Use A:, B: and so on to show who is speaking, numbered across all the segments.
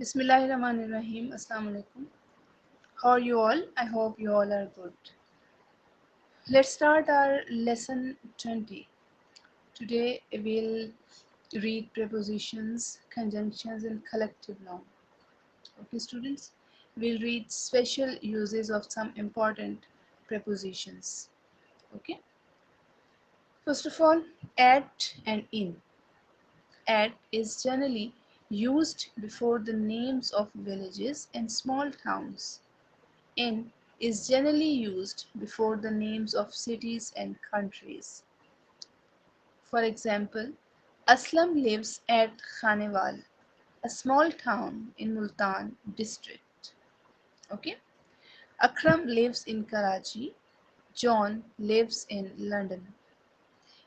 A: Bismillahirrahmanirrahim. Assalamu alaikum. How are you all? I hope you all are good. Let's start our lesson 20. Today we'll read prepositions, conjunctions, and collective noun. Okay, students? We'll read special uses of some important prepositions. Okay? First of all, at and in. At is generally used before the names of villages and small towns. In is generally used before the names of cities and countries. For example, Aslam lives at Khanewal, a small town in Multan district. Okay? Akram lives in Karachi. John lives in London.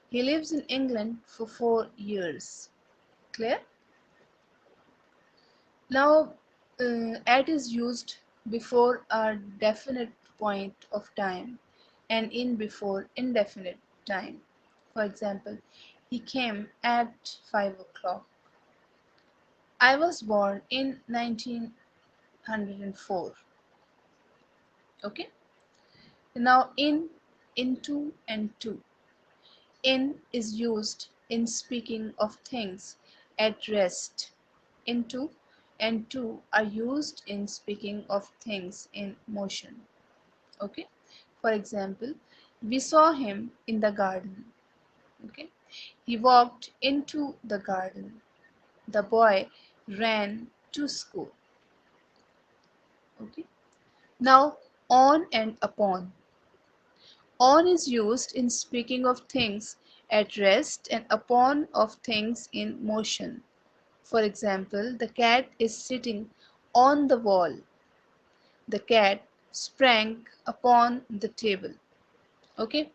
A: He lives in England for 4 years. Clear? Now, at is used before a definite point of time and in before indefinite time. For example, he came at 5 o'clock. I was born in 1904. Okay? Now, into, and to. In is used in speaking of things at rest. Into and to are used in speaking of things in motion. Okay? For example, we saw him in the garden. Okay? He walked into the garden. The boy ran to school. Okay? Now, on and upon. On is used in speaking of things at rest and upon of things in motion. For example, the cat is sitting on the wall. The cat sprang upon the table. Okay?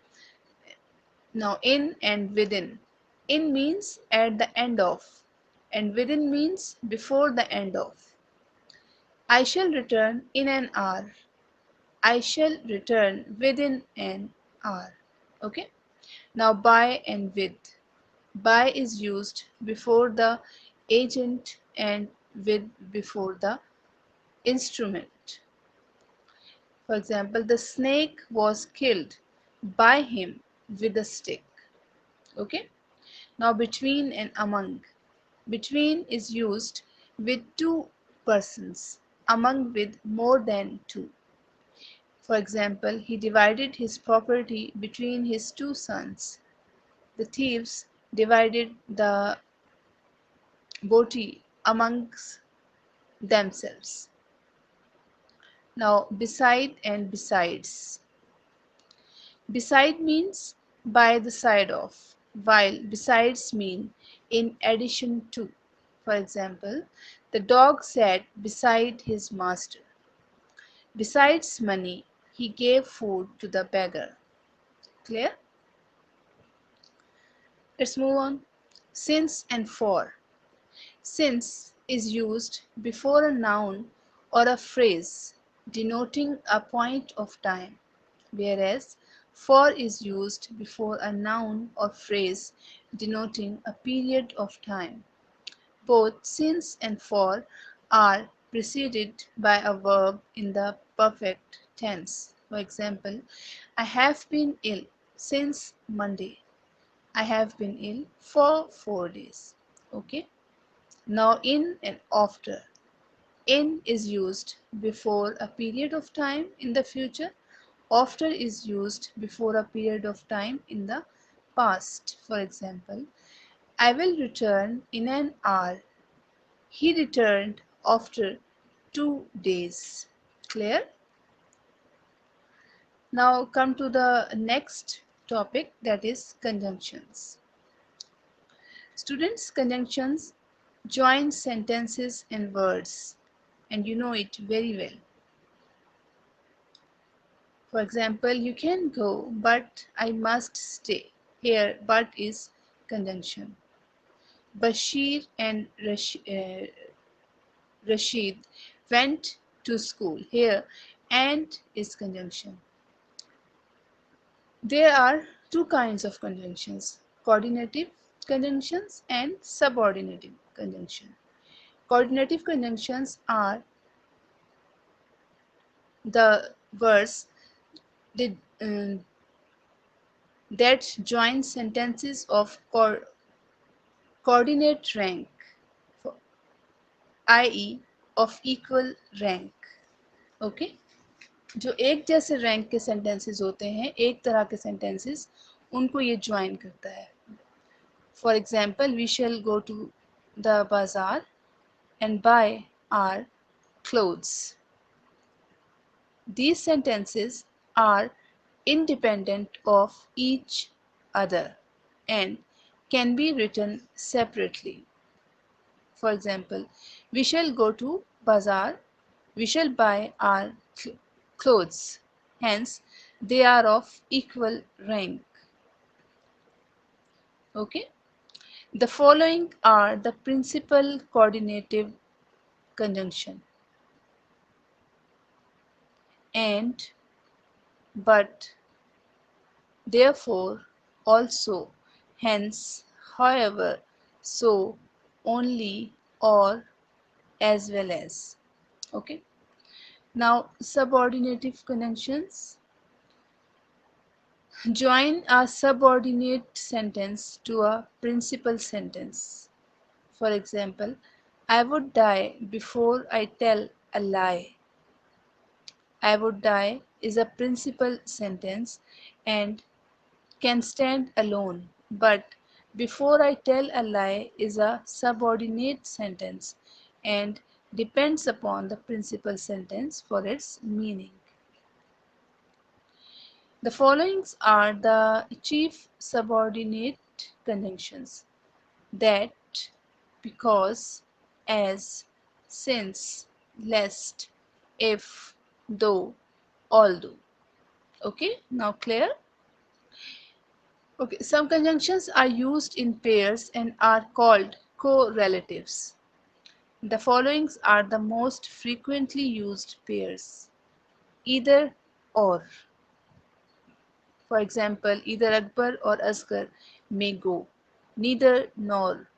A: Now, in and within. In means at the end of, and within means before the end of. I shall return in an hour. I shall return within an hour. Okay? Now, by and with. By is used before the agent and with before the instrument. For example, the snake was killed by him with a stick. Okay? Now, between and among. Between is used with two persons, among with more than two. For example, he divided his property between his two sons. The thieves divided the booty amongst themselves. Now, beside and besides. Beside means by the side of, while besides mean in addition to. For example, the dog sat beside his master. Besides money, he gave food to the beggar. Clear? Let's move on. Since and for. Since is used before a noun or a phrase denoting a point of time, whereas for is used before a noun or phrase denoting a period of time. Both since and for are preceded by a verb in the perfect tense. For example, I have been ill since Monday. I have been ill for 4 days. Okay? Now, in and after. In is used before a period of time in the future. After is used before a period of time in the past. For example, I will return in an hour. He returned after 2 days. Clear? Now come to the next topic, that is conjunctions. Students, conjunctions join sentences and words, and you know it very well. For example, you can go, but I must stay. Here, but is conjunction. Bashir and Rashid went to school. Here, and is conjunction. There are two kinds of conjunctions: coordinative conjunctions and subordinative conjunction. Coordinative conjunctions are the words that, that join sentences of coordinate rank, i.e. of equal rank. Okay जो एक जैसे rank के sentences होते हैं, एक तरह के sentences, उनको ये ज्वाइन करता है. For example, we shall go to the bazaar and buy our clothes. These sentences are independent of each other and can be written separately. For example, we shall go to bazaar, we shall buy our clothes. Hence, they are of equal rank. Okay? The following are the principal coordinative conjunction: and, but, therefore, also, hence, however, so, only, or, as well as. Okay. Now, subordinative conjunctions join a subordinate sentence to a principal sentence. For example, I would die before I tell a lie. I would die is a principal sentence and can stand alone, but before I tell a lie is a subordinate sentence and depends upon the principal sentence for its meaning. The following are the chief subordinate conjunctions: that, because, as, since, lest, if, though, although. Okay, now clear? Okay, some conjunctions are used in pairs and are called correlatives. The following are the most frequently used pairs: either or. For example, either Akbar or Asghar may go. Neither nor.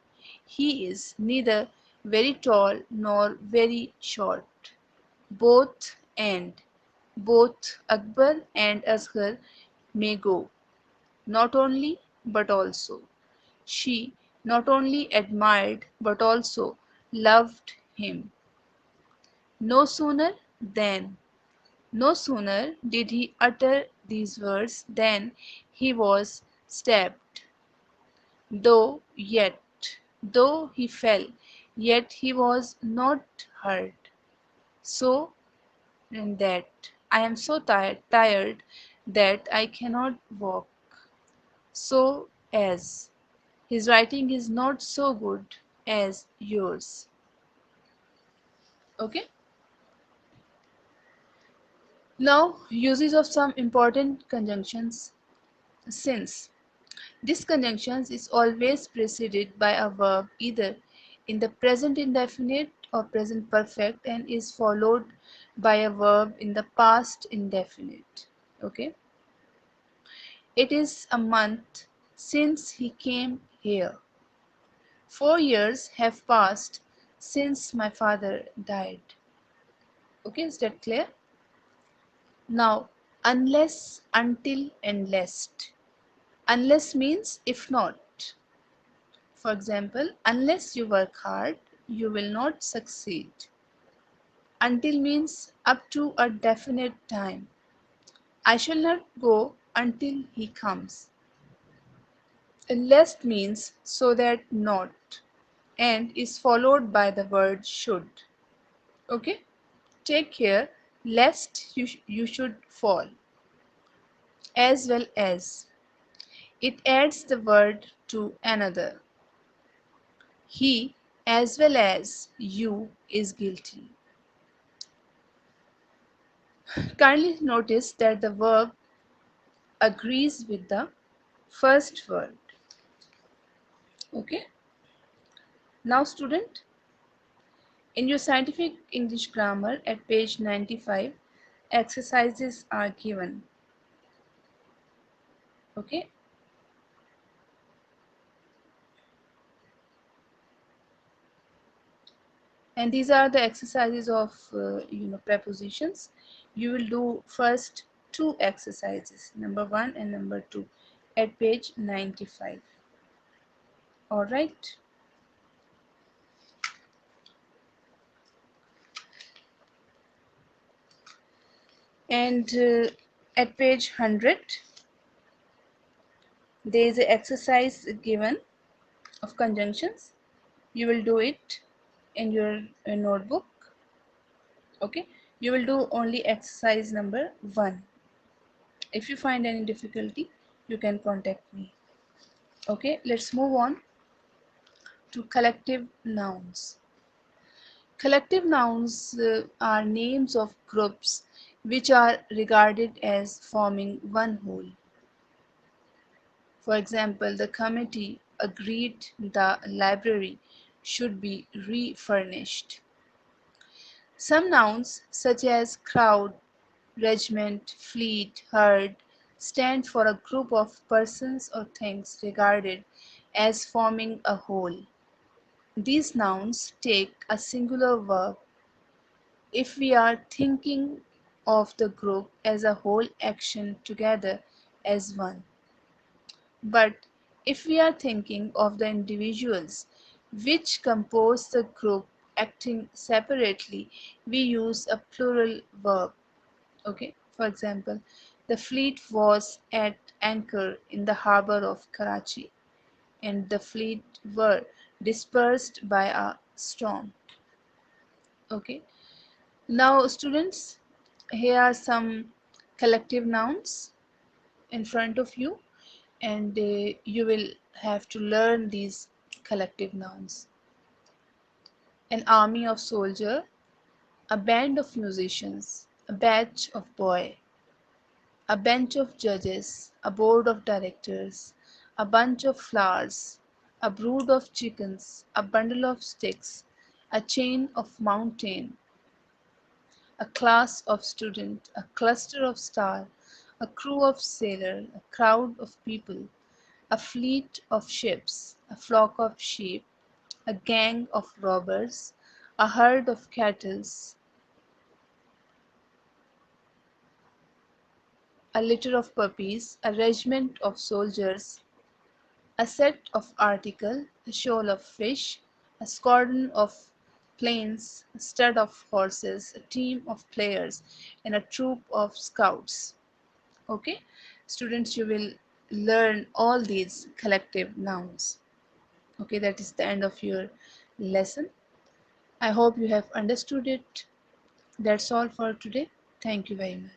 A: He is neither very tall nor very short. Both and. Both Akbar and Asghar may go. Not only but also. She not only admired but also loved him. No sooner than. No sooner did he utter these words than he was stabbed. Though yet, though he fell, yet he was not hurt. So and that I am so tired that I cannot walk. So as his writing is not so good as yours. Okay. Now, uses of some important conjunctions. Since this conjunction is always preceded by a verb either in the present indefinite or present perfect and is followed by a verb in the past indefinite. Okay. It is a month since he came here. 4 years have passed since my father died. Okay, is that clear? Now, unless, until, and lest. Unless means if not. For example, unless you work hard, you will not succeed. Until means up to a definite time. I shall not go until he comes. And lest means so that not and is followed by the word should. Okay? Take care lest you should fall. As well as. It adds the word to another. He as well as you is guilty. Kindly notice that the verb agrees with the first word. Okay. Now student, in your scientific English grammar at page 95, exercises are given. Okay. And these are the exercises of prepositions. You will do first two exercises, number 1 and number 2, at page 95. All right. And at page 100 there is an exercise given of conjunctions. You will do it in your notebook. Okay, you will do only exercise number 1. If you find any difficulty, you can contact me. Okay, let's move on to collective nouns. Collective nouns are names of groups which are regarded as forming one whole. For example, the committee agreed the library should be refurnished. Some nouns, such as crowd, regiment, fleet, herd, stand for a group of persons or things regarded as forming a whole. These nouns take a singular verb if we are thinking of the group as a whole action together as one. But if we are thinking of the individuals which compose the group acting separately, we use a plural verb. Okay, for example, the fleet was at anchor in the harbor of Karachi, and the fleet were dispersed by a storm. Okay, now students, here are some collective nouns in front of you, and you will have to learn these collective nouns. An army of soldiers, a band of musicians, a batch of boys, a bench of judges, a board of directors, a bunch of flowers, a brood of chickens, a bundle of sticks, a chain of mountain, a class of students, a cluster of stars, a crew of sailors, a crowd of people, a fleet of ships, a flock of sheep, a gang of robbers, a herd of cattle, a litter of puppies, a regiment of soldiers, a set of articles, a shoal of fish, a squadron of planes, a stud of horses, a team of players, and a troop of scouts. Okay, students, you will learn all these collective nouns. Okay, that is the end of your lesson. I hope you have understood it. That's all for today. Thank you very much.